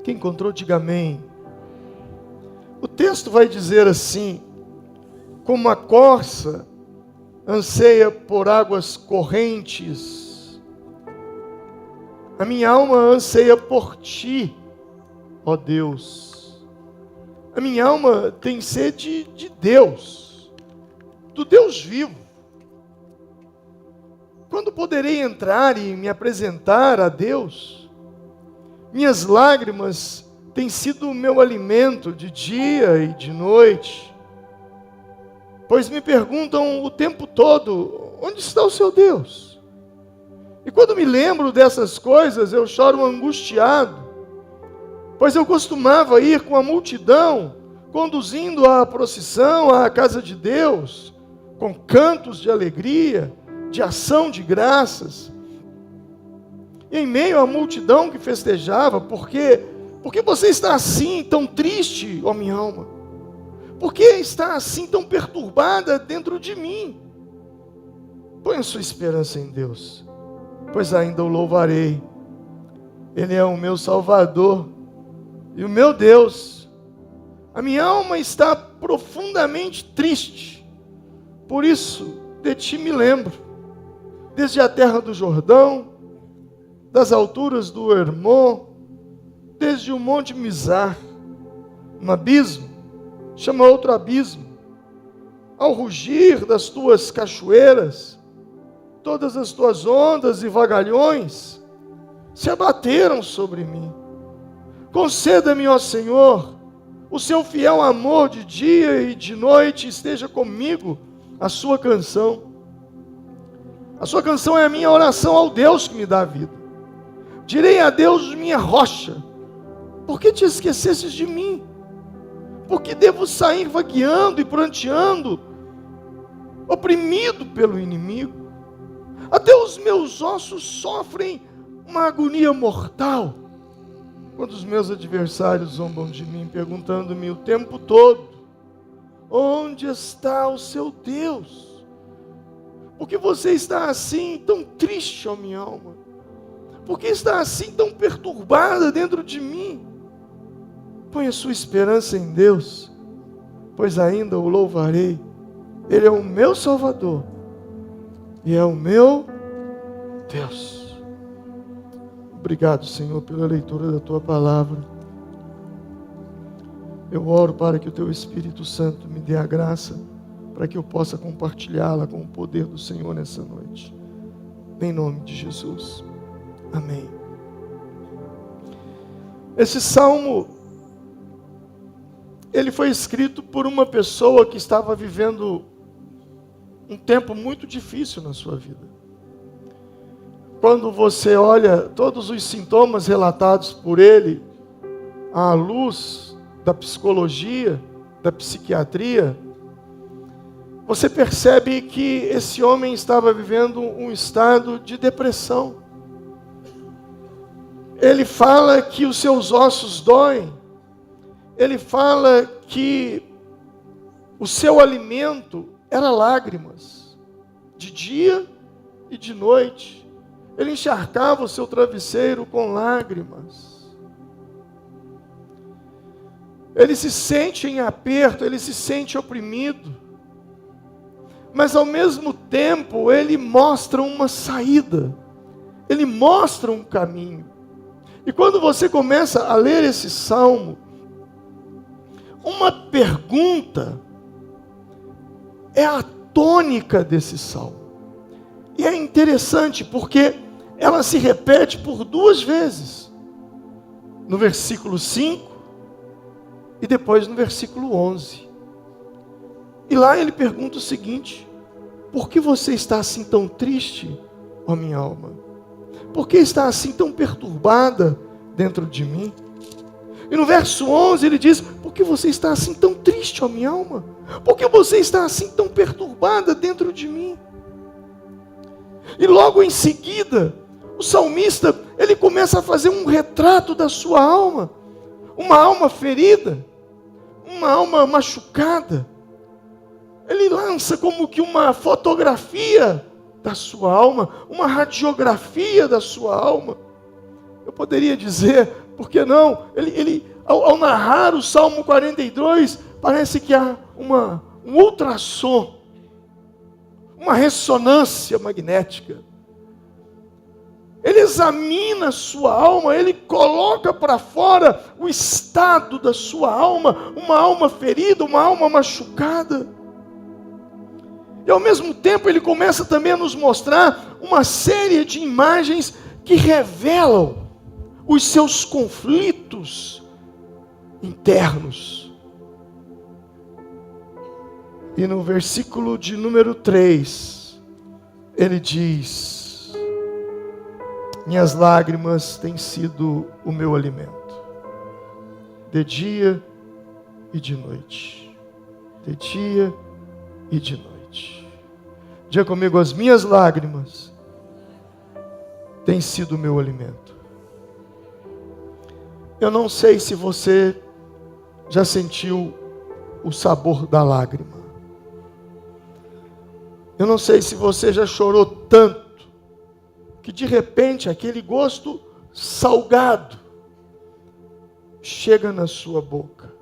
Quem encontrou, diga amém. O texto vai dizer assim: como a corça anseia por águas correntes, a minha alma anseia por ti, ó Deus. A minha alma tem sede de Deus, do Deus vivo. Quando poderei entrar e me apresentar a Deus? Minhas lágrimas têm sido o meu alimento de dia e de noite, pois me perguntam o tempo todo: onde está o seu Deus? E quando me lembro dessas coisas, eu choro angustiado, pois eu costumava ir com a multidão, conduzindo a procissão à casa de Deus, com cantos de alegria, de ação de graças. E em meio à multidão que festejava, por que você está assim, tão triste, ó minha alma? Por que está assim, tão perturbada dentro de mim? Põe a sua esperança em Deus, pois ainda o louvarei. Ele é o meu Salvador e o meu Deus. A minha alma está profundamente triste, por isso de ti me lembro, desde a terra do Jordão, das alturas do Hermon, desde o monte Mizar. Um abismo chama outro abismo. Ao rugir das tuas cachoeiras, todas as tuas ondas e vagalhões se abateram sobre mim. Conceda-me, ó Senhor, o seu fiel amor de dia e de noite, esteja comigo a sua canção. A sua canção é a minha oração ao Deus que me dá a vida. Direi a Deus, minha rocha: por que te esquecesses de mim? Por que devo sair vagueando e pranteando, oprimido pelo inimigo? Até os meus ossos sofrem uma agonia mortal, quando os meus adversários zombam de mim, perguntando-me o tempo todo: onde está o seu Deus? Por que você está assim, tão triste, ó minha alma? Por que está assim, tão perturbada dentro de mim? Põe a sua esperança em Deus, pois ainda o louvarei. Ele é o meu Salvador e é o meu Deus. Obrigado, Senhor, pela leitura da Tua palavra. Eu oro para que o Teu Espírito Santo me dê a graça, para que eu possa compartilhá-la com o poder do Senhor nessa noite. Em nome de Jesus. Amém. Esse salmo, ele foi escrito por uma pessoa que estava vivendo um tempo muito difícil na sua vida. Quando você olha todos os sintomas relatados por ele, à luz da psicologia, da psiquiatria, você percebe que esse homem estava vivendo um estado de depressão. Ele fala que os seus ossos doem. Ele fala que o seu alimento era lágrimas, de dia e de noite. Ele encharcava o seu travesseiro com lágrimas. Ele se sente em aperto, ele se sente oprimido. Mas ao mesmo tempo, ele mostra uma saída. Ele mostra um caminho. E quando você começa a ler esse salmo, uma pergunta é a tônica desse salmo. E é interessante porque ela se repete por 2 vezes. No versículo 5 e depois no versículo 11. E lá ele pergunta o seguinte: por que você está assim tão triste, ó minha alma? Por que está assim tão perturbada dentro de mim? E no verso 11 ele diz: por que você está assim tão triste, ó minha alma? Por que você está assim tão perturbada dentro de mim? E logo em seguida, o salmista, ele começa a fazer um retrato da sua alma. Uma alma ferida, uma alma machucada. Ele lança como que uma fotografia da sua alma, uma radiografia da sua alma. Eu poderia dizer, por que não? Ao narrar o Salmo 42, parece que há um ultrassom, uma ressonância magnética. Ele examina a sua alma, ele coloca para fora o estado da sua alma, uma alma ferida, uma alma machucada. E ao mesmo tempo ele começa também a nos mostrar uma série de imagens que revelam os seus conflitos internos. E no versículo de número 3, ele diz: minhas lágrimas têm sido o meu alimento, de dia e de noite. De dia e de noite. Diga comigo: as minhas lágrimas têm sido o meu alimento. Eu não sei se você já sentiu o sabor da lágrima. Eu não sei se você já chorou tanto que de repente aquele gosto salgado chega na sua boca.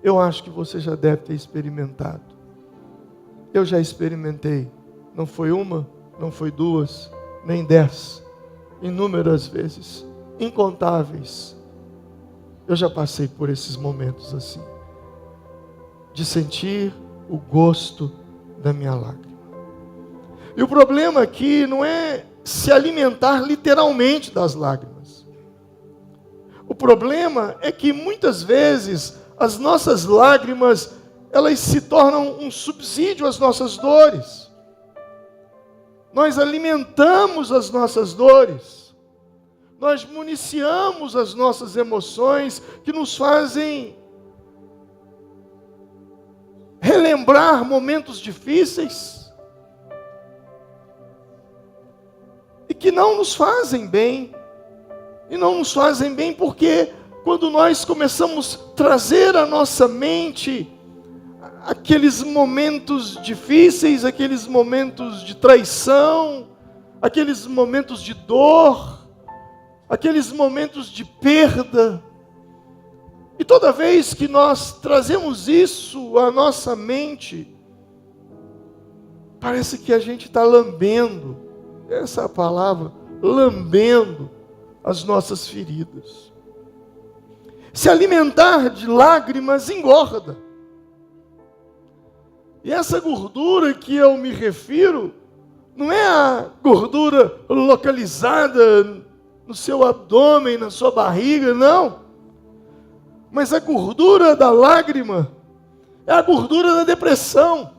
Eu acho que você já deve ter experimentado. Eu já experimentei. Não foi uma, não foi duas, nem 10. Inúmeras vezes, incontáveis. Eu já passei por esses momentos assim, de sentir o gosto da minha lágrima. E o problema aqui não é se alimentar literalmente das lágrimas. O problema é que muitas vezes as nossas lágrimas, elas se tornam um subsídio às nossas dores. Nós alimentamos as nossas dores. Nós municiamos as nossas emoções que nos fazem relembrar momentos difíceis e que não nos fazem bem. E não nos fazem bem porque quando nós começamos a trazer à nossa mente aqueles momentos difíceis, aqueles momentos de traição, aqueles momentos de dor, aqueles momentos de perda, e toda vez que nós trazemos isso à nossa mente, parece que a gente está lambendo, essa é a palavra, lambendo as nossas feridas. Se alimentar de lágrimas engorda. E essa gordura que eu me refiro, não é a gordura localizada no seu abdômen, na sua barriga, não. Mas a gordura da lágrima é a gordura da depressão.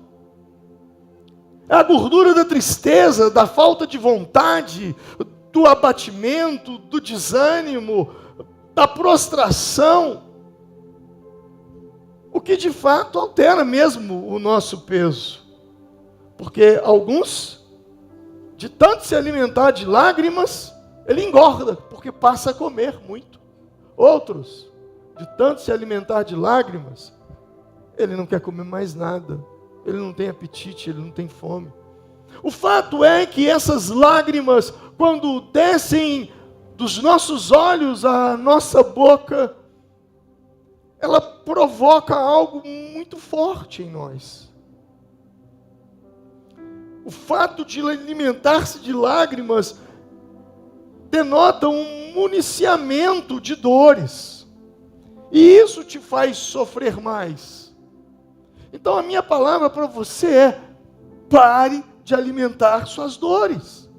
É a gordura da tristeza, da falta de vontade, do abatimento, do desânimo, da prostração. O que de fato altera mesmo o nosso peso. Porque alguns, de tanto se alimentar de lágrimas, ele engorda, porque passa a comer muito. Outros, de tanto se alimentar de lágrimas, ele não quer comer mais nada. Ele não tem apetite, ele não tem fome. O fato é que essas lágrimas, quando descem dos nossos olhos à nossa boca, ela provoca algo muito forte em nós. O fato de alimentar-se de lágrimas denota um municiamento de dores. E isso te faz sofrer mais. Então a minha palavra para você é: pare de alimentar suas dores.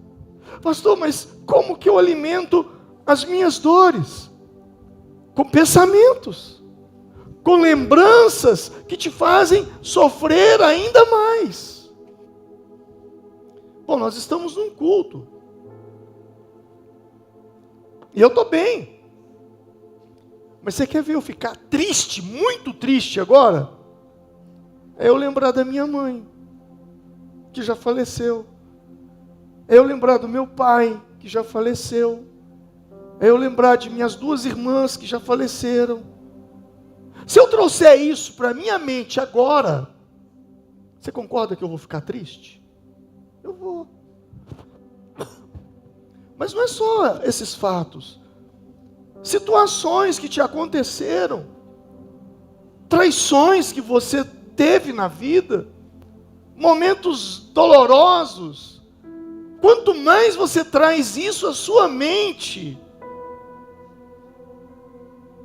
Pastor, mas como que eu alimento as minhas dores? Com pensamentos, com lembranças que te fazem sofrer ainda mais. Bom, nós estamos num culto. E eu estou bem. Mas você quer ver eu ficar triste, muito triste agora? É eu lembrar da minha mãe, que já faleceu. É eu lembrar do meu pai, que já faleceu. É eu lembrar de minhas 2 irmãs que já faleceram. Se eu trouxer isso para a minha mente agora, você concorda que eu vou ficar triste? Eu vou. Mas não é só esses fatos. situações que te aconteceram, traições que você teve na vida, momentos dolorosos. Quanto mais você traz isso à sua mente,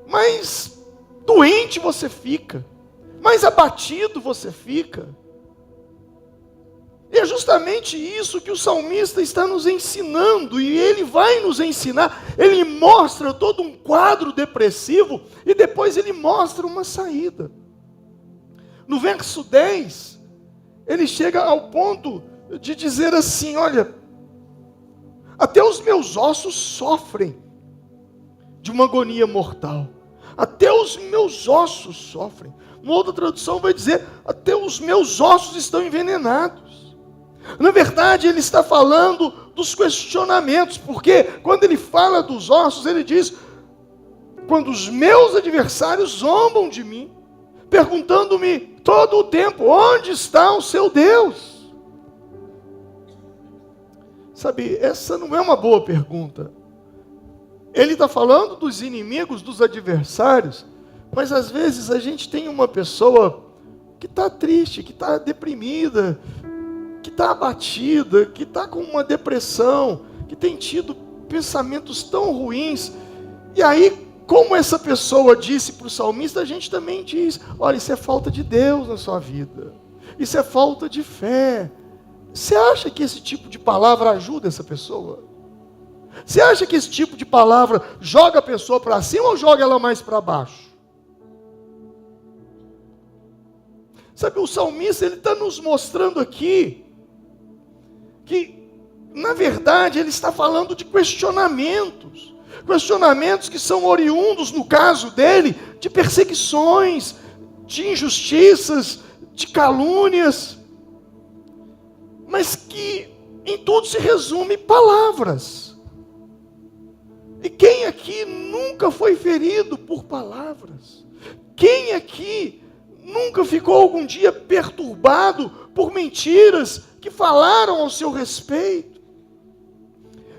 mais doente você fica, mais abatido você fica. E é justamente isso que o salmista está nos ensinando, e ele vai nos ensinar. Ele mostra todo um quadro depressivo, e depois ele mostra uma saída. No verso 10, ele chega ao ponto de dizer assim: olha, até os meus ossos sofrem de uma agonia mortal. Até os meus ossos sofrem. Uma outra tradução vai dizer: até os meus ossos estão envenenados. Na verdade, ele está falando dos questionamentos, porque quando ele fala dos ossos, ele diz: quando os meus adversários zombam de mim, perguntando-me todo o tempo: onde está o seu Deus? Sabe, essa não é uma boa pergunta. Ele está falando dos inimigos, dos adversários, mas às vezes a gente tem uma pessoa que está triste, que está deprimida, que está abatida, que está com uma depressão, que tem tido pensamentos tão ruins. E aí, como essa pessoa disse para o salmista, a gente também diz: olha, isso é falta de Deus na sua vida, isso é falta de fé. Você acha que esse tipo de palavra ajuda essa pessoa? Você acha que esse tipo de palavra joga a pessoa para cima ou joga ela mais para baixo? Sabe, o salmista, ele está nos mostrando aqui que, na verdade, ele está falando de questionamentos. Questionamentos que são oriundos, no caso dele, de perseguições, de injustiças, de calúnias, mas que em tudo se resume palavras. E quem aqui nunca foi ferido por palavras? Quem aqui nunca ficou algum dia perturbado por mentiras que falaram ao seu respeito?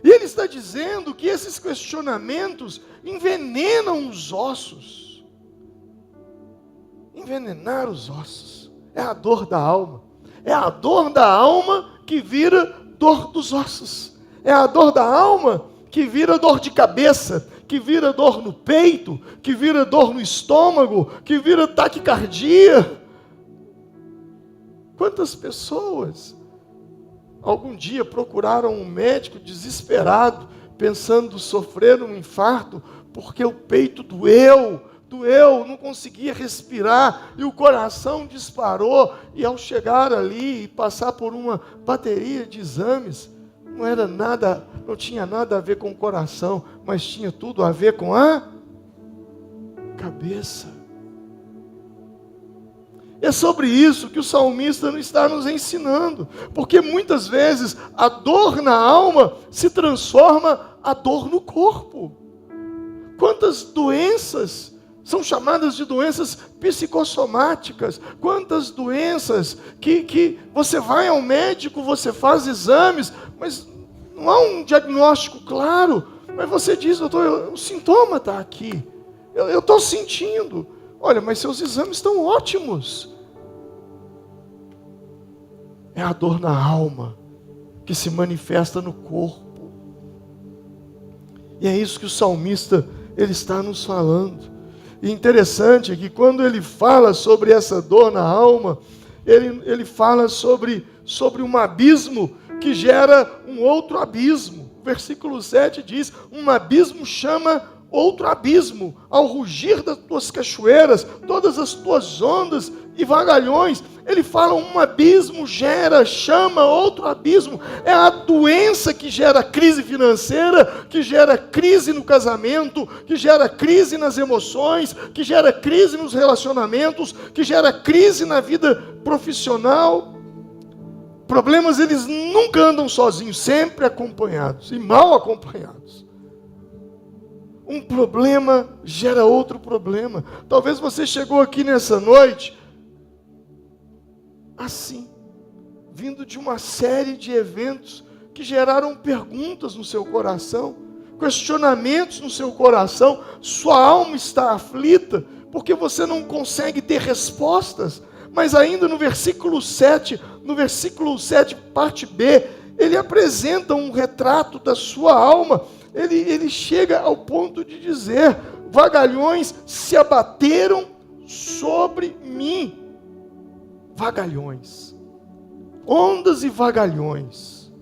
E ele está dizendo que esses questionamentos envenenam os ossos. Envenenar os ossos é a dor da alma. É a dor da alma que vira dor dos ossos. É a dor da alma que vira dor de cabeça, que vira dor no peito, que vira dor no estômago, que vira taquicardia. Quantas pessoas algum dia procuraram um médico desesperado, pensando sofrer um infarto, porque o peito doeu, não conseguia respirar, e o coração disparou, e ao chegar ali e passar por uma bateria de exames, não tinha nada a ver com o coração, mas tinha tudo a ver com a cabeça. É sobre isso que o salmista não está nos ensinando, porque muitas vezes a dor na alma se transforma a dor no corpo. Quantas doenças são chamadas de doenças psicossomáticas? Quantas doenças que você vai ao médico, você faz exames, mas não há um diagnóstico claro, mas você diz: doutor, o sintoma está aqui, eu estou sentindo. Olha, mas seus exames estão ótimos. É a dor na alma que se manifesta no corpo. E é isso que o salmista, ele está nos falando. E interessante é que quando ele fala sobre essa dor na alma, ele fala sobre um abismo que gera um outro abismo. O versículo 7 diz: um abismo chama outro abismo, ao rugir das tuas cachoeiras, todas as tuas ondas e vagalhões. Ele fala: um abismo chama outro abismo. É a doença que gera crise financeira, que gera crise no casamento, que gera crise nas emoções, que gera crise nos relacionamentos, que gera crise na vida profissional. Problemas, eles nunca andam sozinhos, sempre acompanhados, e mal acompanhados. Um problema gera outro problema. Talvez você chegou aqui nessa noite assim, vindo de uma série de eventos que geraram perguntas no seu coração. questionamentos no seu coração, sua alma está aflita, porque você não consegue ter respostas. Mas ainda no versículo 7, parte B, ele apresenta um retrato da sua alma. Ele chega ao ponto de dizer: vagalhões se abateram sobre mim. Vagalhões. Ondas e vagalhões.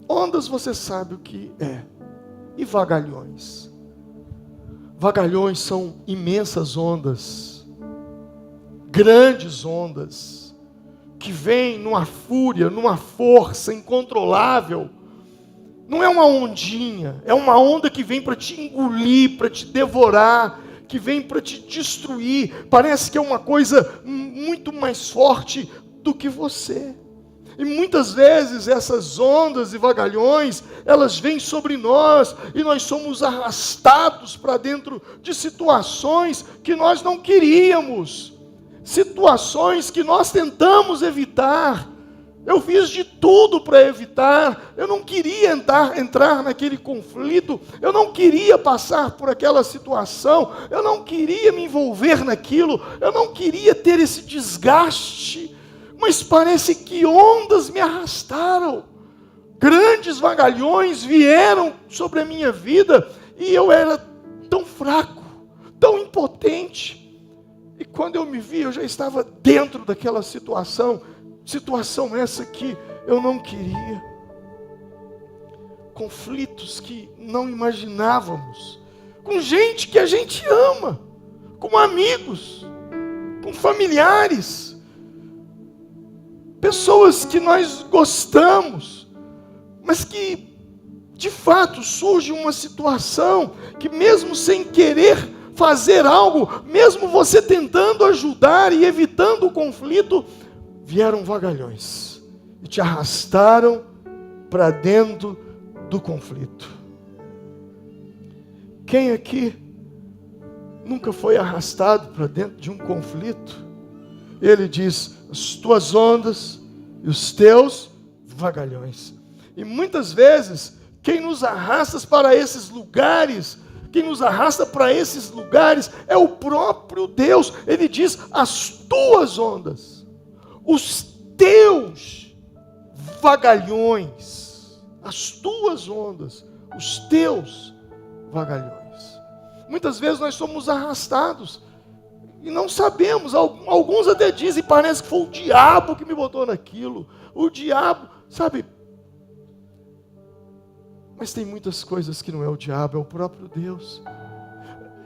Ondas você sabe o que é. E vagalhões? Vagalhões são imensas ondas, grandes ondas, que vêm numa fúria, numa força incontrolável. Não é uma ondinha, é uma onda que vem para te engolir, para te devorar, que vem para te destruir. Parece que é uma coisa muito mais forte do que você. E muitas vezes essas ondas e vagalhões, elas vêm sobre nós e nós somos arrastados para dentro de situações que nós não queríamos, situações que nós tentamos evitar. Eu fiz de tudo para evitar, eu não queria entrar naquele conflito, eu não queria passar por aquela situação, eu não queria me envolver naquilo, eu não queria ter esse desgaste. Mas parece que ondas me arrastaram, grandes vagalhões vieram sobre a minha vida, e eu era tão fraco, tão impotente, e quando eu me vi, eu já estava dentro daquela situação essa que eu não queria, conflitos que não imaginávamos, com gente que a gente ama, com amigos, com familiares, pessoas que nós gostamos, mas que de fato surge uma situação que, mesmo sem querer fazer algo, mesmo você tentando ajudar e evitando o conflito, vieram vagalhões e te arrastaram para dentro do conflito. Quem aqui nunca foi arrastado para dentro de um conflito? Ele diz: as tuas ondas e os teus vagalhões. E muitas vezes, quem nos arrasta para esses lugares, é o próprio Deus. Ele diz: as tuas ondas, os teus vagalhões, as tuas ondas, os teus vagalhões. Muitas vezes nós somos arrastados e não sabemos. Alguns até dizem: parece que foi o diabo que me botou naquilo. O diabo, sabe? Mas tem muitas coisas que não é o diabo, é o próprio Deus.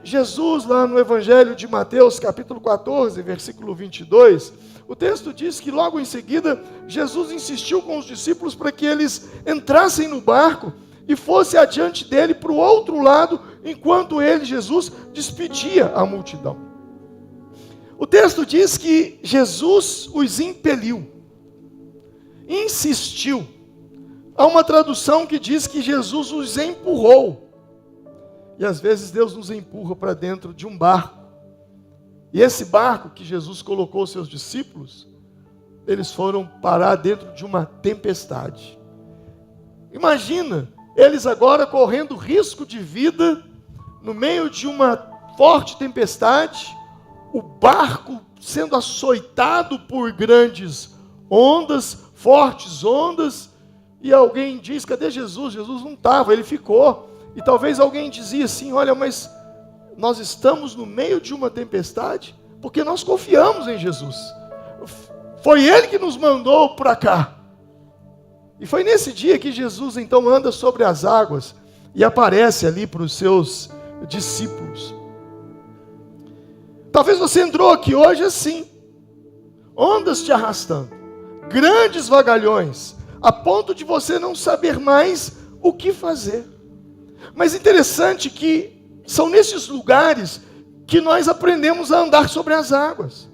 Jesus, lá no Evangelho de Mateus, capítulo 14, versículo 22, o texto diz que logo em seguida, Jesus insistiu com os discípulos para que eles entrassem no barco e fosse adiante dele para o outro lado, enquanto ele, Jesus, despedia a multidão. O texto diz que Jesus os impeliu, insistiu. Há uma tradução que diz que Jesus os empurrou. E às vezes Deus nos empurra para dentro de um barco. E esse barco que Jesus colocou seus discípulos, eles foram parar dentro de uma tempestade. Imagina, eles agora correndo risco de vida, no meio de uma forte tempestade, o barco sendo açoitado por grandes ondas, fortes ondas, e alguém diz: cadê Jesus? Jesus não estava, ele ficou. E talvez alguém dizia assim: olha, mas nós estamos no meio de uma tempestade porque nós confiamos em Jesus. Foi Ele que nos mandou para cá. E foi nesse dia que Jesus então anda sobre as águas e aparece ali para os seus discípulos. Talvez você entrou aqui hoje assim, ondas te arrastando, grandes vagalhões, a ponto de você não saber mais o que fazer. Mas interessante que são nesses lugares que nós aprendemos a andar sobre as águas.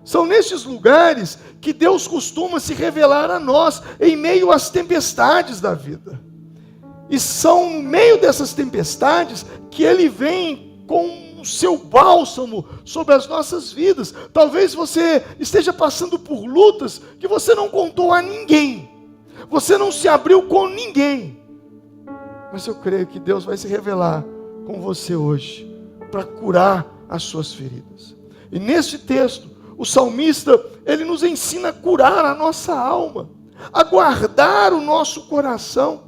São nesses lugares que Deus costuma se revelar a nós, em meio às tempestades da vida. E são no meio dessas tempestades que Ele vem com o seu bálsamo sobre as nossas vidas. Talvez você esteja passando por lutas que você não contou a ninguém. Você não se abriu com ninguém. Mas eu creio que Deus vai se revelar com você hoje, para curar as suas feridas. E neste texto, o salmista, ele nos ensina a curar a nossa alma, a guardar o nosso coração.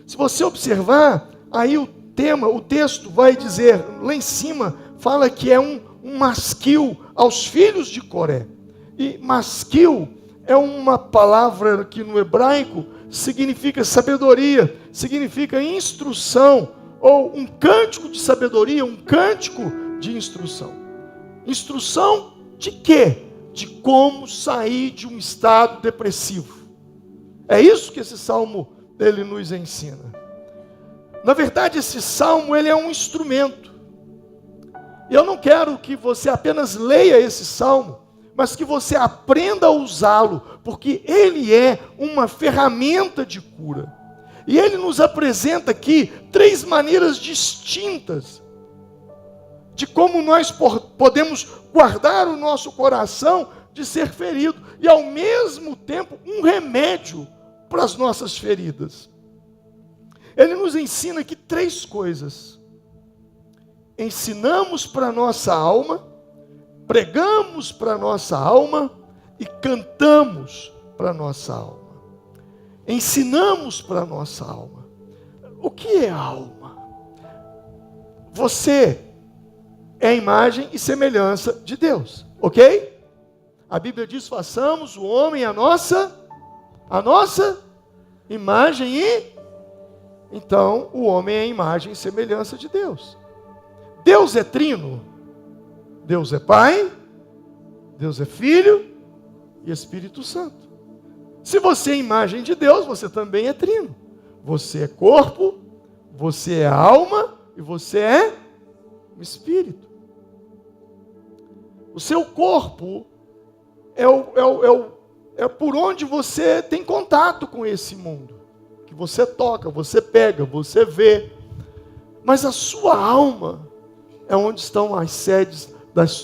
Se você observar, aí o texto vai dizer, lá em cima, fala que é um masquil aos filhos de Coré. E masquil é uma palavra que no hebraico significa sabedoria, significa instrução, ou um cântico de sabedoria, um cântico de instrução. Instrução de quê? De como sair de um estado depressivo. É isso que esse salmo ele nos ensina. Na verdade, esse salmo ele é um instrumento. E eu não quero que você apenas leia esse salmo, mas que você aprenda a usá-lo, porque ele é uma ferramenta de cura. E ele nos apresenta aqui 3 maneiras distintas de como nós podemos guardar o nosso coração de ser ferido, e ao mesmo tempo um remédio para as nossas feridas. Ele nos ensina aqui 3 coisas. Ensinamos para a nossa alma, pregamos para a nossa alma e cantamos para a nossa alma. Ensinamos para a nossa alma. O que é alma? Você é a imagem e semelhança de Deus, ok? A Bíblia diz, façamos o homem a nossa imagem e... Então, o homem é a imagem e semelhança de Deus. Deus é trino. Deus é Pai, Deus é Filho e Espírito Santo. Se você é a imagem de Deus, você também é trino. Você é corpo, você é alma e você é espírito. O seu corpo é por onde você tem contato com esse mundo. Que você toca, você pega, você vê. Mas a sua alma é onde estão as sedes,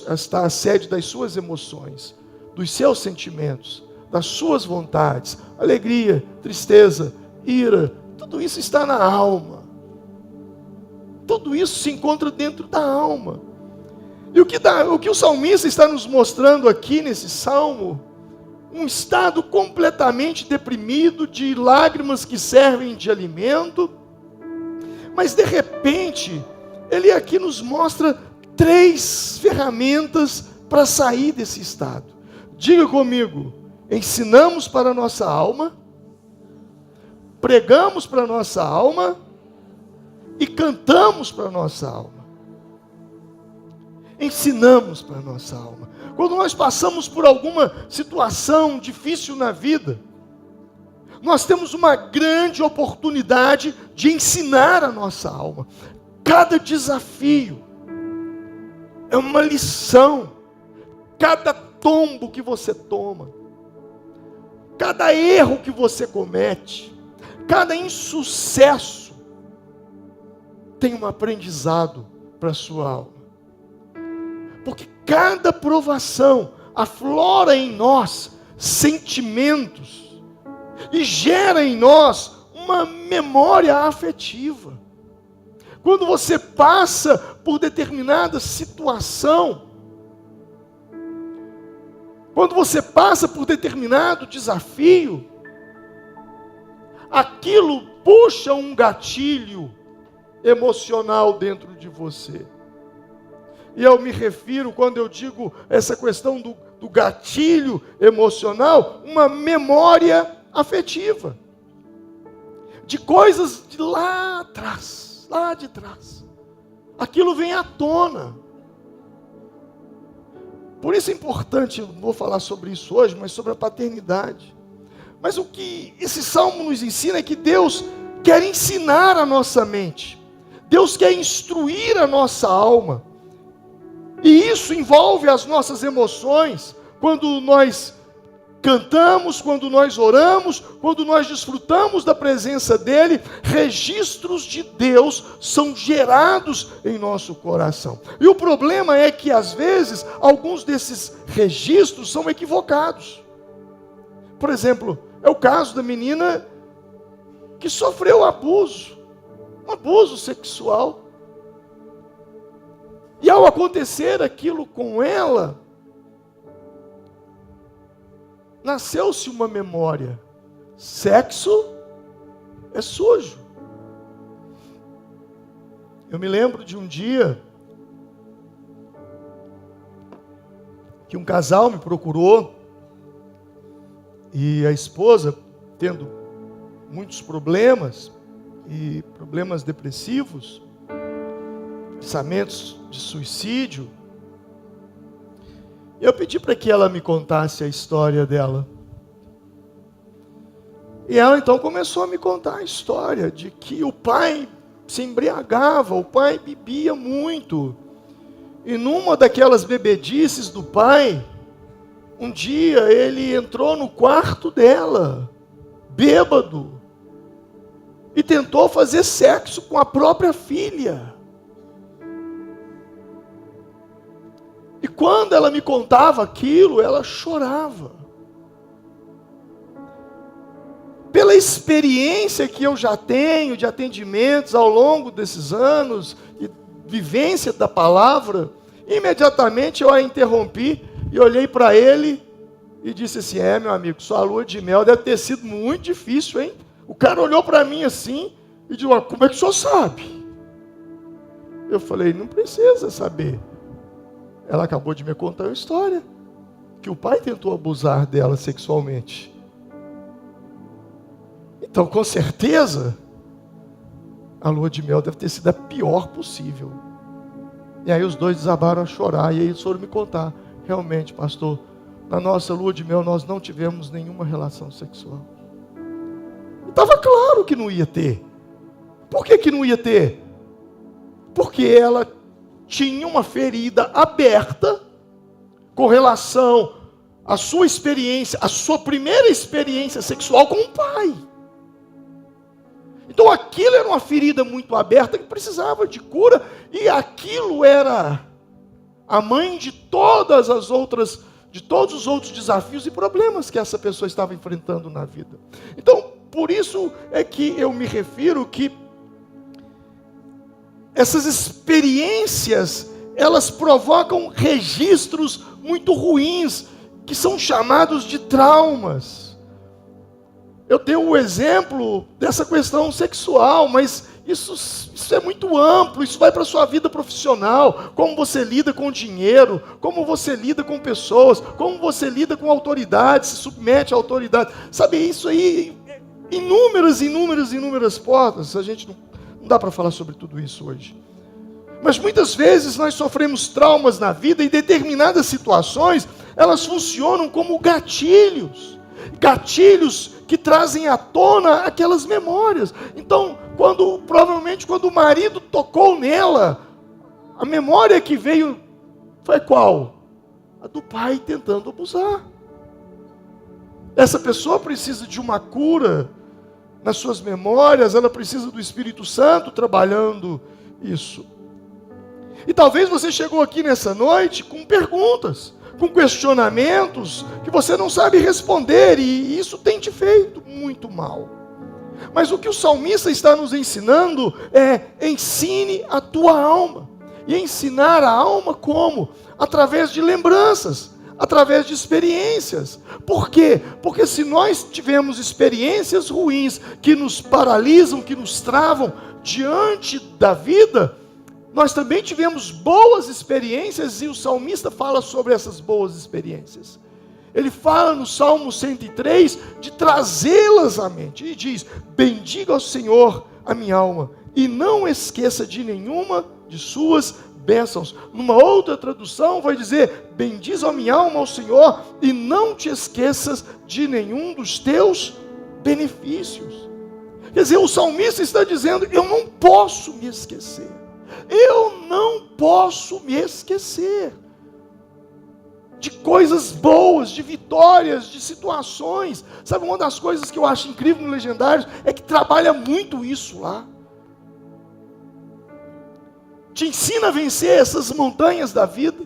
está a sede das suas emoções, dos seus sentimentos, das suas vontades, alegria, tristeza, ira, tudo isso está na alma. Tudo isso se encontra dentro da alma. E o que o salmista está nos mostrando aqui nesse salmo, um estado completamente deprimido, de lágrimas que servem de alimento, mas de repente, ele aqui nos mostra 3 ferramentas para sair desse estado. Diga comigo, ensinamos para a nossa alma, pregamos para a nossa alma e cantamos para a nossa alma. Ensinamos para a nossa alma. Quando nós passamos por alguma situação difícil na vida, nós temos uma grande oportunidade de ensinar a nossa alma. Cada desafio é uma lição. Cada tombo que você toma, cada erro que você comete, cada insucesso, tem um aprendizado para a sua alma. Porque cada provação aflora em nós sentimentos e gera em nós uma memória afetiva. Quando você passa por determinada situação, quando você passa por determinado desafio, aquilo puxa um gatilho emocional dentro de você. E eu me refiro, quando eu digo essa questão do gatilho emocional, uma memória afetiva. De coisas de lá atrás, lá de trás. Aquilo vem à tona. Por isso é importante, eu não vou falar sobre isso hoje, mas sobre a paternidade. Mas o que esse salmo nos ensina é que Deus quer ensinar a nossa mente. Deus quer instruir a nossa alma. E isso envolve as nossas emoções. Quando nós cantamos, quando nós oramos, quando nós desfrutamos da presença dEle, registros de Deus são gerados em nosso coração. E o problema é que, às vezes, alguns desses registros são equivocados. Por exemplo, é o caso da menina que sofreu um abuso sexual. E ao acontecer aquilo com ela, nasceu-se uma memória. Sexo é sujo. Eu me lembro de um dia que um casal me procurou e a esposa, tendo muitos problemas e problemas depressivos, pensamentos de suicídio, eu pedi para que ela me contasse a história dela. E ela então começou a me contar a história de que o pai se embriagava, o pai bebia muito. E numa daquelas bebedices do pai, um dia ele entrou no quarto dela, bêbado, e tentou fazer sexo com a própria filha. E quando ela me contava aquilo, ela chorava. Pela experiência que eu já tenho de atendimentos ao longo desses anos, e vivência da palavra, imediatamente eu a interrompi e olhei para ele e disse assim: meu amigo, sua lua de mel deve ter sido muito difícil, hein? O cara olhou para mim assim e disse: como é que o senhor sabe? Eu falei: não precisa saber. Ela acabou de me contar uma história, que o pai tentou abusar dela sexualmente. Então, com certeza, a lua de mel deve ter sido a pior possível. E aí os dois desabaram a chorar, e aí eles foram me contar: realmente, pastor, na nossa lua de mel nós não tivemos nenhuma relação sexual. Estava claro que não ia ter. Por que não ia ter? Porque ela tinha uma ferida aberta com relação à sua experiência, a sua primeira experiência sexual com o pai. Então aquilo era uma ferida muito aberta que precisava de cura, e aquilo era a mãe de todos os outros desafios e problemas que essa pessoa estava enfrentando na vida. Então, por isso é que eu me refiro que essas experiências, elas provocam registros muito ruins, que são chamados de traumas. Eu tenho o exemplo dessa questão sexual, mas isso é muito amplo, isso vai para a sua vida profissional, como você lida com dinheiro, como você lida com pessoas, como você lida com autoridade, se submete à autoridade. Sabe, isso aí, inúmeras portas. A gente não dá para falar sobre tudo isso hoje. Mas muitas vezes nós sofremos traumas na vida, e determinadas situações, elas funcionam como gatilhos que trazem à tona aquelas memórias. Então, provavelmente quando o marido tocou nela, a memória que veio foi qual? A do pai tentando abusar. Essa pessoa precisa de uma cura nas suas memórias, ela precisa do Espírito Santo trabalhando isso. E talvez você chegou aqui nessa noite com perguntas, com questionamentos que você não sabe responder, e isso tem te feito muito mal. Mas o que o salmista está nos ensinando é: ensine a tua alma. E ensinar a alma como? Através de lembranças, através de experiências. Por quê? Porque se nós tivermos experiências ruins que nos paralisam, que nos travam diante da vida, nós também tivemos boas experiências, e o salmista fala sobre essas boas experiências. Ele fala no Salmo 103 de trazê-las à mente. E diz: bendiga ao Senhor a minha alma, e não esqueça de nenhuma de suas bênçãos. Numa outra tradução vai dizer: bendiz a minha alma ao Senhor, e não te esqueças de nenhum dos teus benefícios. Quer dizer, o salmista está dizendo: eu não posso me esquecer. Eu não posso me esquecer de coisas boas, de vitórias, de situações. Sabe, uma das coisas que eu acho incrível no Legendários é que trabalha muito isso lá. Te ensina a vencer essas montanhas da vida.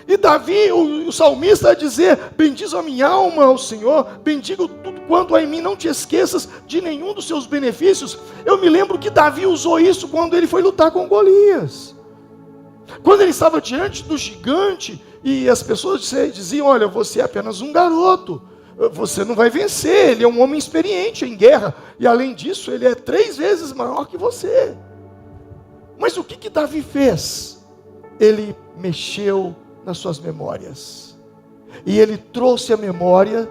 E Davi, o salmista, a dizer: bendiz a minha alma ao Senhor, bendiga tudo quanto a mim, não te esqueças de nenhum dos seus benefícios. Eu me lembro que Davi usou isso quando ele foi lutar com Golias. Quando ele estava diante do gigante, e as pessoas diziam, olha, você é apenas um garoto, você não vai vencer, ele é um homem experiente em guerra, e além disso, ele é 3 vezes maior que você. Mas o que Davi fez? Ele mexeu nas suas memórias, e ele trouxe à memória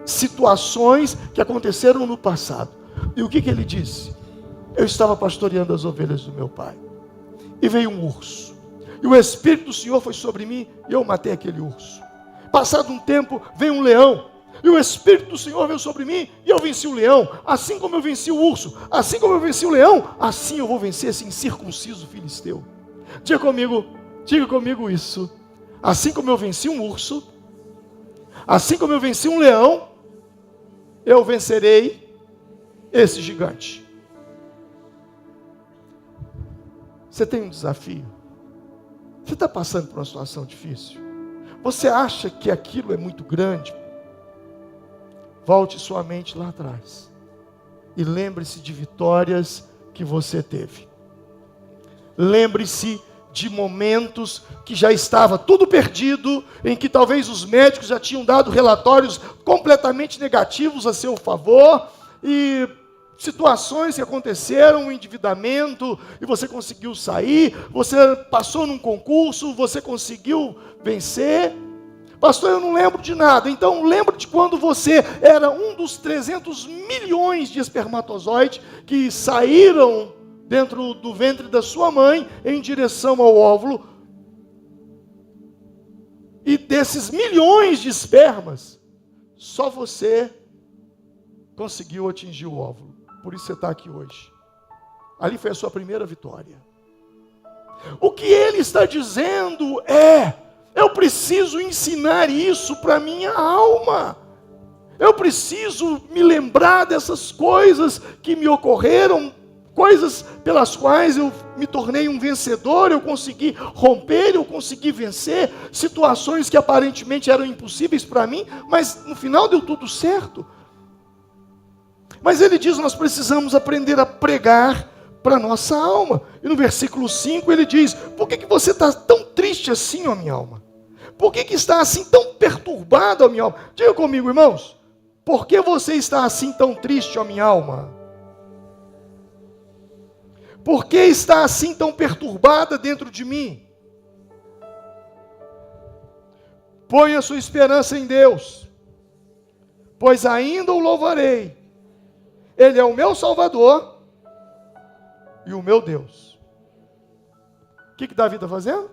situações que aconteceram no passado. E o que ele disse? Eu estava pastoreando as ovelhas do meu pai, e veio um urso, e o Espírito do Senhor foi sobre mim, e eu matei aquele urso. Passado um tempo, veio um leão, e o Espírito do Senhor veio sobre mim, e eu venci o leão. Assim como eu venci o urso, assim como eu venci o leão, assim eu vou vencer esse incircunciso filisteu. Diga comigo isso. Assim como eu venci um urso, assim como eu venci um leão, eu vencerei esse gigante. Você tem um desafio. Você está passando por uma situação difícil. Você acha que aquilo é muito grande? Volte sua mente lá atrás e lembre-se de vitórias que você teve. Lembre-se de momentos que já estava tudo perdido, em que talvez os médicos já tinham dado relatórios completamente negativos a seu favor, e situações que aconteceram, um endividamento, e você conseguiu sair, você passou num concurso, você conseguiu vencer. Pastor, eu não lembro de nada. Então lembra de quando você era um dos 300 milhões de espermatozoides que saíram dentro do ventre da sua mãe em direção ao óvulo. E desses milhões de espermas, só você conseguiu atingir o óvulo. Por isso você está aqui hoje. Ali foi a sua primeira vitória. O que ele está dizendo é: eu preciso ensinar isso para a minha alma. Eu preciso me lembrar dessas coisas que me ocorreram, coisas pelas quais eu me tornei um vencedor, eu consegui romper, eu consegui vencer, situações que aparentemente eram impossíveis para mim, mas no final deu tudo certo. Mas ele diz, nós precisamos aprender a pregar para a nossa alma. E no versículo 5 ele diz, por que você está tão triste assim, ó minha alma? Por que está assim tão perturbado, ó minha alma? Diga comigo, irmãos, por que você está assim tão triste, ó minha alma? Por que está assim tão perturbada dentro de mim? Ponha sua esperança em Deus, pois ainda o louvarei. Ele é o meu Salvador e o meu Deus. O que Davi está fazendo?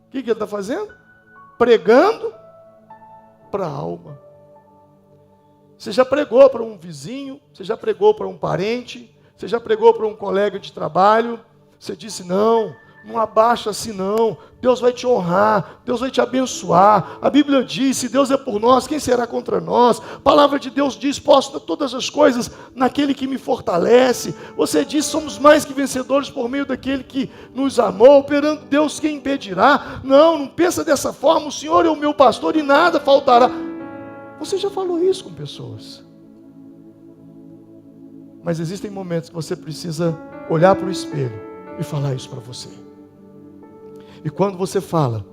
O que ele está fazendo? Pregando para a alma. Você já pregou para um vizinho, você já pregou para um parente, você já pregou para um colega de trabalho, você disse, não abaixa assim não, Deus vai te honrar, Deus vai te abençoar, a Bíblia diz, se Deus é por nós, quem será contra nós? A palavra de Deus diz, posso todas as coisas naquele que me fortalece. Você diz, somos mais que vencedores por meio daquele que nos amou, perante Deus quem impedirá? Não pensa dessa forma, o Senhor é o meu pastor e nada faltará. Você já falou isso com pessoas, mas existem momentos que você precisa olhar para o espelho e falar isso para você. E quando você fala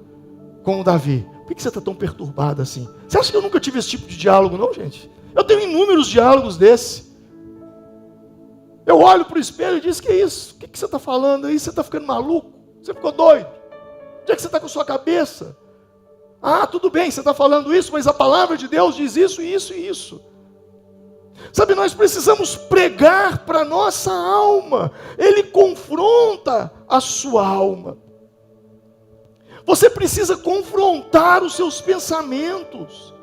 com o Davi, por que você está tão perturbado assim? Você acha que eu nunca tive esse tipo de diálogo, não, gente? Eu tenho inúmeros diálogos desse. Eu olho para o espelho e digo, que é isso? O que você está falando aí? Você está ficando maluco? Você ficou doido? Onde é que você está com a sua cabeça? Ah, tudo bem, você está falando isso, mas a palavra de Deus diz isso, isso e isso. Sabe, nós precisamos pregar para a nossa alma. Ele confronta a sua alma. Você precisa confrontar os seus pensamentos.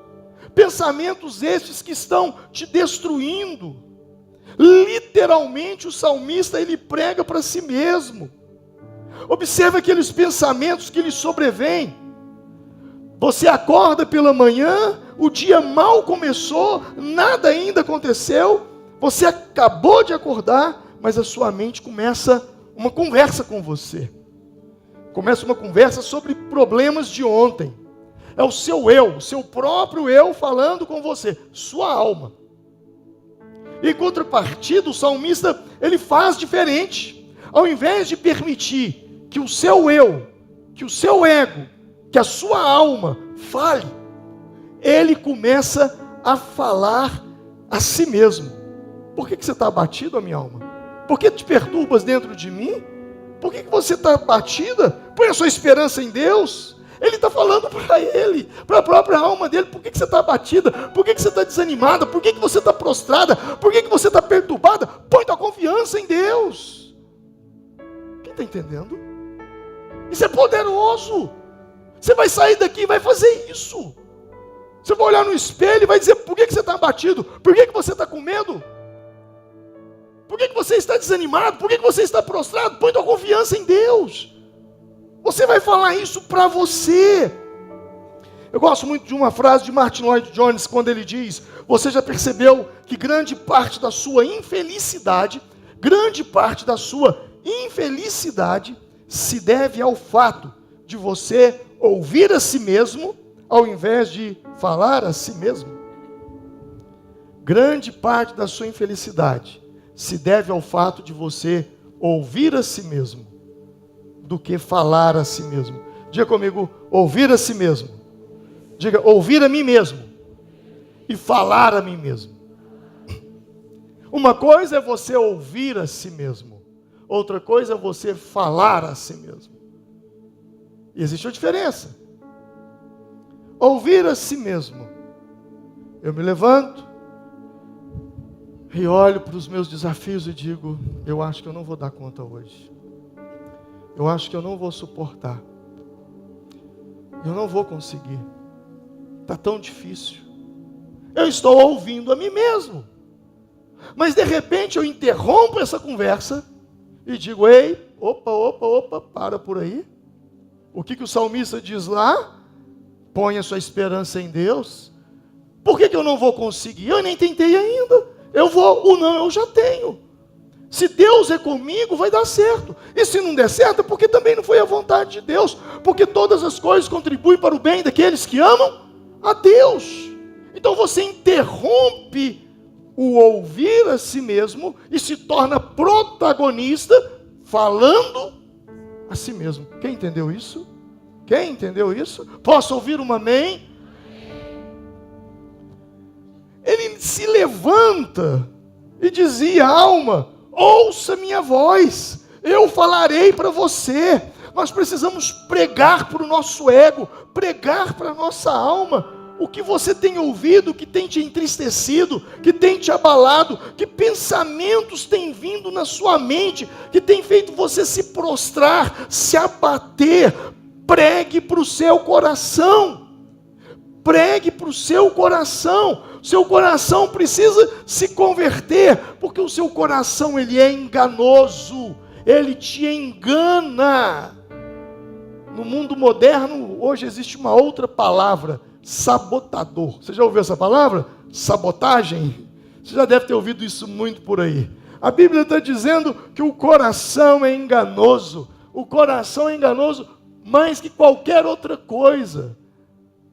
Pensamentos estes que estão te destruindo. Literalmente o salmista, ele prega para si mesmo. Observe aqueles pensamentos que lhe sobrevêm. Você acorda pela manhã, o dia mal começou, nada ainda aconteceu, você acabou de acordar, mas a sua mente começa uma conversa com você. Começa uma conversa sobre problemas de ontem. É o seu eu, o seu próprio eu falando com você, sua alma. Em contrapartida, o salmista, ele faz diferente. Ao invés de permitir que o seu eu, que o seu ego, que a sua alma fale, ele começa a falar a si mesmo. Por que você está abatido, a minha alma? Por que te perturbas dentro de mim? Por que você está abatida? Põe a sua esperança em Deus. Ele está falando para ele, para a própria alma dele. Por que você está abatida? Por que você está desanimada? Por que você está prostrada? Por que você está perturbada? Põe tua confiança em Deus. Quem está entendendo? Isso é poderoso. Você vai sair daqui e vai fazer isso. Você vai olhar no espelho e vai dizer: por que você está abatido? Por que você está com medo? Por que você está desanimado? Por que você está prostrado? Põe tua confiança em Deus. Você vai falar isso para você. Eu gosto muito de uma frase de Martin Lloyd Jones, quando ele diz: você já percebeu que grande parte da sua infelicidade se deve ao fato de você ouvir a si mesmo, ao invés de falar a si mesmo? Grande parte da sua infelicidade se deve ao fato de você ouvir a si mesmo, do que falar a si mesmo. Diga comigo: ouvir a si mesmo. Diga: ouvir a mim mesmo e falar a mim mesmo. Uma coisa é você ouvir a si mesmo, outra coisa é você falar a si mesmo. E existe uma diferença. Ouvir a si mesmo: eu me levanto e olho para os meus desafios e digo: eu acho que eu não vou dar conta hoje. Eu acho que eu não vou suportar. Eu não vou conseguir. Está tão difícil. Eu estou ouvindo a mim mesmo. Mas de repente eu interrompo essa conversa e digo: ei, opa, para por aí. O que o salmista diz lá? Põe a sua esperança em Deus. Por que eu não vou conseguir? Eu nem tentei ainda. Eu vou, o não eu já tenho. Se Deus é comigo, vai dar certo. E se não der certo, é porque também não foi a vontade de Deus. Porque todas as coisas contribuem para o bem daqueles que amam a Deus. Então você interrompe o ouvir a si mesmo e se torna protagonista falando a si mesmo. Quem entendeu isso? Quem entendeu isso? Posso ouvir um amém? Ele se levanta e dizia: alma, ouça minha voz, eu falarei para você. Nós precisamos pregar para o nosso ego, pregar para a nossa alma. O que você tem ouvido, que tem te entristecido, que tem te abalado, que pensamentos têm vindo na sua mente, que tem feito você se prostrar, se abater. Pregue para o seu coração. Pregue para o seu coração. Seu coração precisa se converter, porque o seu coração, ele é enganoso, ele te engana. No mundo moderno, hoje existe uma outra palavra: sabotador. Você já ouviu essa palavra? Sabotagem? Você já deve ter ouvido isso muito por aí. A Bíblia está dizendo que o coração é enganoso. O coração é enganoso mais que qualquer outra coisa.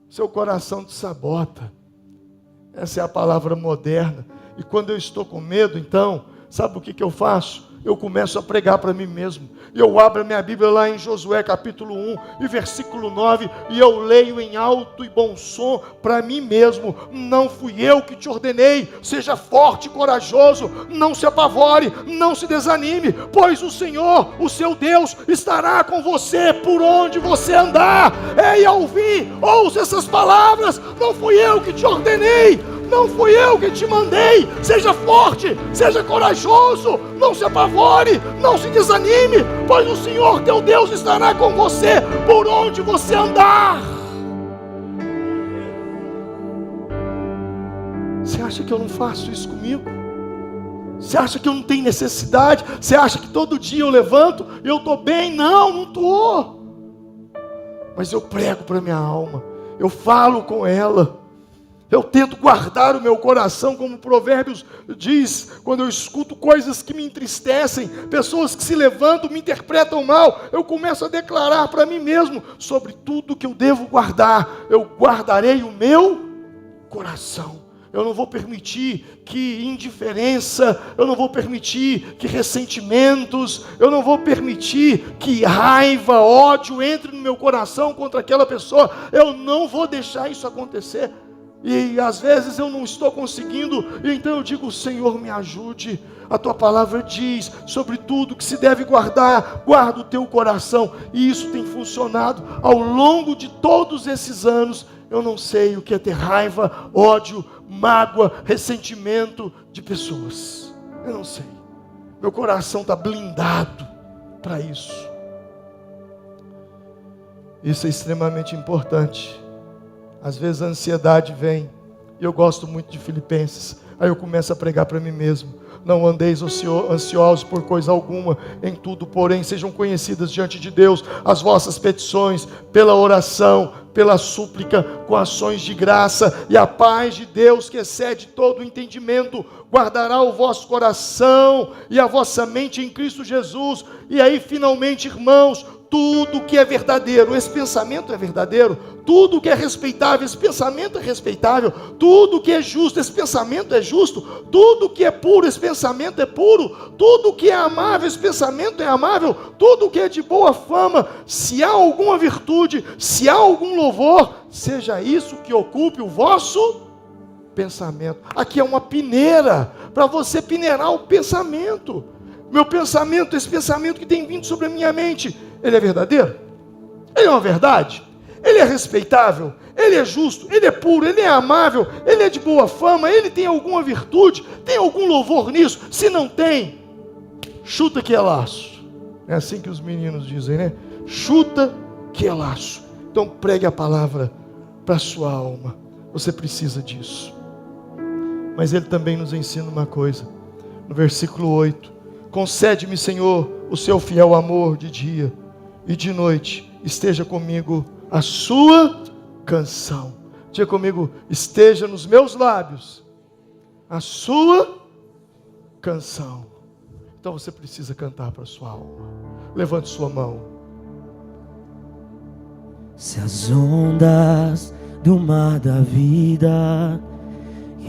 Seu coração te sabota. Essa é a palavra moderna. E quando eu estou com medo, então, sabe o que eu faço? Eu começo a pregar para mim mesmo. Eu abro a minha Bíblia lá em Josué capítulo 1 e versículo 9, e eu leio em alto e bom som para mim mesmo: não fui eu que te ordenei, seja forte e corajoso, não se apavore, não se desanime, pois o Senhor, o seu Deus, estará com você por onde você andar. Ei, ao ouvir, ouça essas palavras: não fui eu que te ordenei, não fui eu que te mandei. Seja forte, seja corajoso, não se apavore, não se desanime, pois o Senhor teu Deus estará com você por onde você andar. Você acha que eu não faço isso comigo? Você acha que eu não tenho necessidade? Você acha que todo dia eu levanto e eu estou bem? Não estou. Mas eu prego para minha alma, eu falo com ela. Eu tento guardar o meu coração, como Provérbios diz, quando eu escuto coisas que me entristecem, pessoas que se levantam, me interpretam mal, eu começo a declarar para mim mesmo, sobre tudo que eu devo guardar, eu guardarei o meu coração. Eu não vou permitir que indiferença, eu não vou permitir que ressentimentos, eu não vou permitir que raiva, ódio entre no meu coração contra aquela pessoa, eu não vou deixar isso acontecer. E às vezes eu não estou conseguindo, e então eu digo: Senhor, me ajude. A tua palavra diz sobre tudo que se deve guardar, guarda o teu coração. E isso tem funcionado ao longo de todos esses anos. Eu não sei o que é ter raiva, ódio, mágoa, ressentimento de pessoas. Eu não sei. Meu coração está blindado para isso. Isso é extremamente importante. Às vezes a ansiedade vem, e eu gosto muito de Filipenses, aí eu começo a pregar para mim mesmo: não andeis ansiosos por coisa alguma, em tudo, porém, sejam conhecidas diante de Deus as vossas petições, pela oração, pela súplica, com ações de graça, e a paz de Deus, que excede todo o entendimento, guardará o vosso coração e a vossa mente em Cristo Jesus. E aí, finalmente, irmãos, tudo que é verdadeiro, esse pensamento é verdadeiro. Tudo que é respeitável, esse pensamento é respeitável. Tudo que é justo, esse pensamento é justo. Tudo que é puro, esse pensamento é puro. Tudo que é amável, esse pensamento é amável. Tudo que é de boa fama, se há alguma virtude, se há algum louvor, seja isso que ocupe o vosso pensamento. Aqui é uma peneira, para você peneirar o pensamento. Meu pensamento, esse pensamento que tem vindo sobre a minha mente, ele é verdadeiro? Ele é uma verdade? Ele é respeitável? Ele é justo? Ele é puro? Ele é amável? Ele é de boa fama? Ele tem alguma virtude? Tem algum louvor nisso? Se não tem, chuta que é laço. É assim que os meninos dizem, né? Chuta que é laço. Então pregue a palavra para a sua alma. Você precisa disso. Mas ele também nos ensina uma coisa. No versículo 8: concede-me, Senhor, o seu fiel amor de dia, e de noite esteja comigo a sua canção. Diga comigo: esteja nos meus lábios a sua canção. Então você precisa cantar para a sua alma. Levante sua mão. Se as ondas do mar da vida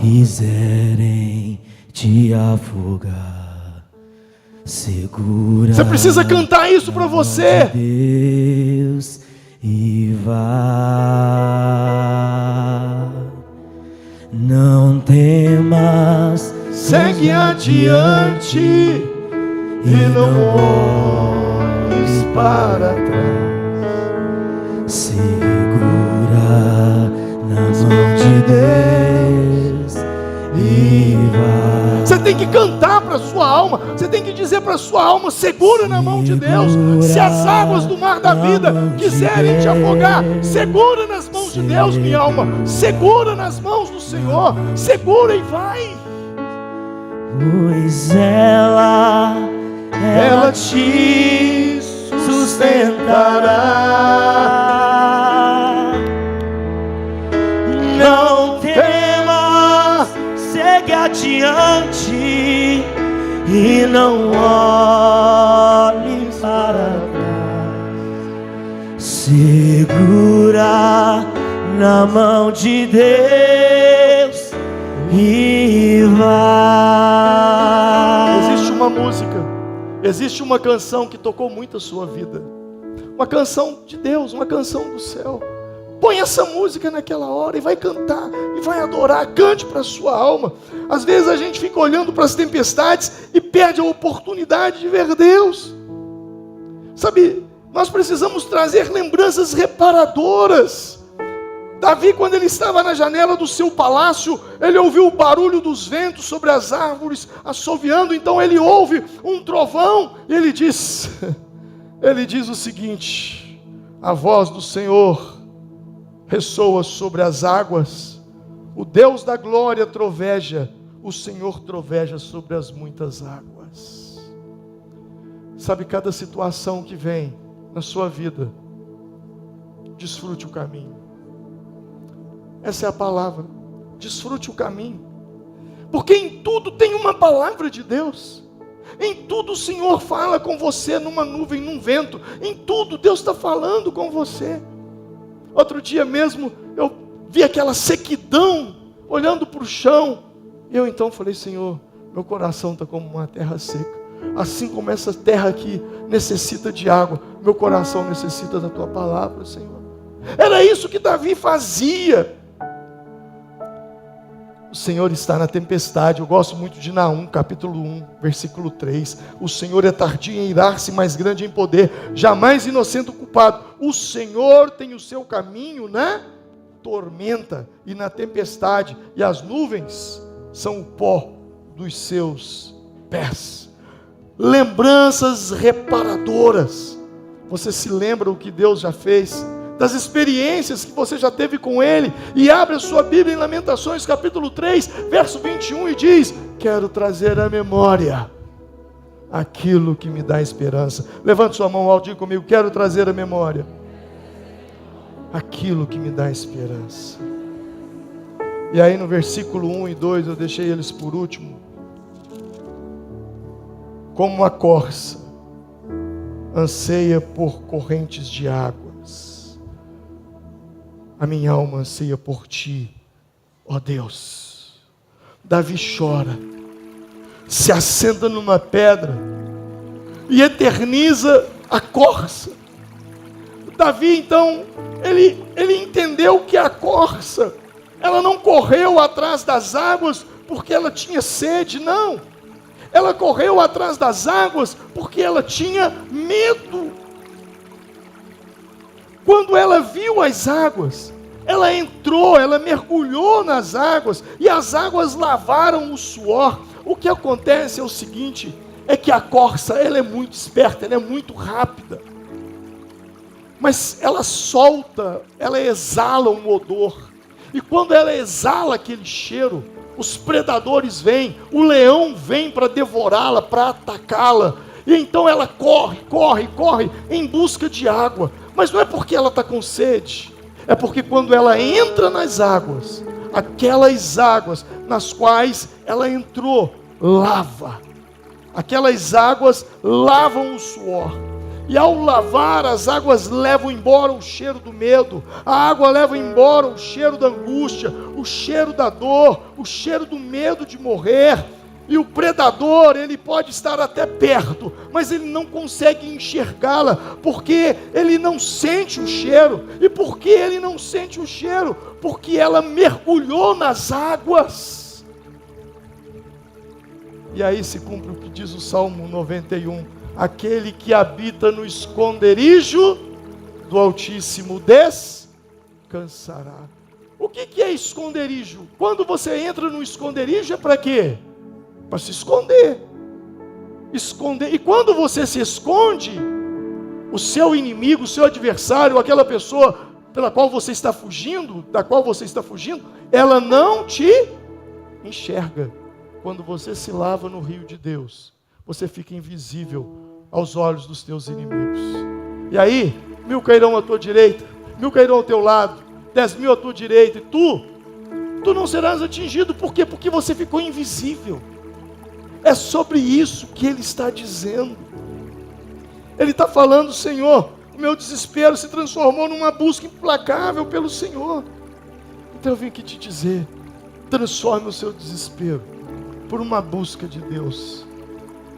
quiserem te afogar, segura. Você precisa cantar isso para você. Deus, e vá. Não temas, segue adiante e não olhes para trás. Segura na mão de Deus e vai. Você tem que cantar para a sua alma. Você tem que dizer para a sua alma: segura na mão de Deus. Se as águas do mar da vida quiserem te afogar, segura nas mãos de Deus, minha alma. Segura nas mãos do Senhor. Segura e vai. Pois ela te sustentará. Não temas, segue adiante e não olhe para trás. Segura na mão de Deus e vai. Existe uma música, existe uma canção que tocou muito a sua vida. Uma canção de Deus, uma canção do céu. Põe essa música naquela hora e vai cantar, e vai adorar. Cante para a sua alma. Às vezes a gente fica olhando para as tempestades e perde a oportunidade de ver Deus. Sabe, nós precisamos trazer lembranças reparadoras. Davi, quando ele estava na janela do seu palácio, ele ouviu o barulho dos ventos sobre as árvores assoviando. Então ele ouve um trovão e ele diz o seguinte: a voz do Senhor ressoa sobre as águas, o Deus da glória troveja, o Senhor troveja sobre as muitas águas. Sabe, cada situação que vem na sua vida, desfrute o caminho. Essa é a palavra. desfrute o caminho. Porque em tudo tem uma palavra de Deus. Em tudo o Senhor fala com você, numa nuvem, num vento. Em tudo Deus está falando com você. Outro dia mesmo eu vi aquela sequidão, olhando para o chão. E eu então falei: Senhor, meu coração está como uma terra seca. Assim como essa terra aqui necessita de água, meu coração necessita da tua palavra, Senhor. Era isso que Davi fazia. O Senhor está na tempestade. Eu gosto muito de Naum, capítulo 1, versículo 3. O Senhor é tardio em irar-se, mas grande em poder, jamais inocente o culpado. O Senhor tem o seu caminho na tormenta e na tempestade, e as nuvens são o pó dos seus pés. Lembranças reparadoras. Você se lembra o que Deus já fez? Das experiências que você já teve com Ele, e abre a sua Bíblia em Lamentações capítulo 3, verso 21, e diz: quero trazer à memória aquilo que me dá esperança. Levante sua mão alto e diga comigo: quero trazer à memória aquilo que me dá esperança. E aí no versículo 1 e 2, eu deixei eles por último. Como a corça anseia por correntes de água, a minha alma anseia por ti, ó Deus. Davi chora, se assenta numa pedra e eterniza a corça. Davi então, ele entendeu que a corça, ela não correu atrás das águas porque ela tinha sede, não. Ela correu atrás das águas porque ela tinha medo. Quando ela viu as águas, ela entrou, ela mergulhou nas águas, e as águas lavaram o suor. O que acontece é o seguinte, é que a corça, ela é muito esperta, ela é muito rápida, mas ela solta, ela exala um odor, e quando ela exala aquele cheiro, os predadores vêm, o leão vem para devorá-la, para atacá-la, e então ela corre em busca de água. Mas não é porque ela está com sede, é porque quando ela entra nas águas, aquelas águas nas quais ela entrou, lava. Aquelas águas lavam o suor. E ao lavar, as águas levam embora o cheiro do medo, a água leva embora o cheiro da angústia, o cheiro da dor, o cheiro do medo de morrer. E o predador, ele pode estar até perto, mas ele não consegue enxergá-la, porque ele não sente o cheiro. E por que ele não sente o cheiro? Porque ela mergulhou nas águas. E aí se cumpre o que diz o Salmo 91: aquele que habita no esconderijo do Altíssimo descansará. O que é esconderijo? Quando você entra no esconderijo é para quê? Para se esconder. E quando você se esconde, o seu inimigo, o seu adversário, aquela pessoa pela qual você está fugindo, da qual você está fugindo, ela não te enxerga. Quando você se lava no rio de Deus, você fica invisível aos olhos dos teus inimigos. E aí, 1000 cairão à tua direita, 1000 cairão ao teu lado, 10.000 à tua direita, e tu não serás atingido. Por quê? Porque você ficou invisível. É sobre isso que ele está dizendo. Ele está falando: Senhor, o meu desespero se transformou numa busca implacável pelo Senhor. Então eu vim aqui te dizer: transforme o seu desespero por uma busca de Deus,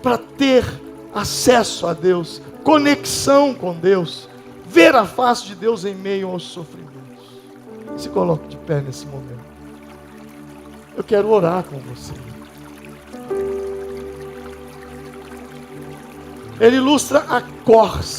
para ter acesso a Deus, conexão com Deus, ver a face de Deus em meio aos sofrimentos. Se coloque de pé nesse momento. Eu quero orar com você. Ele ilustra a corça.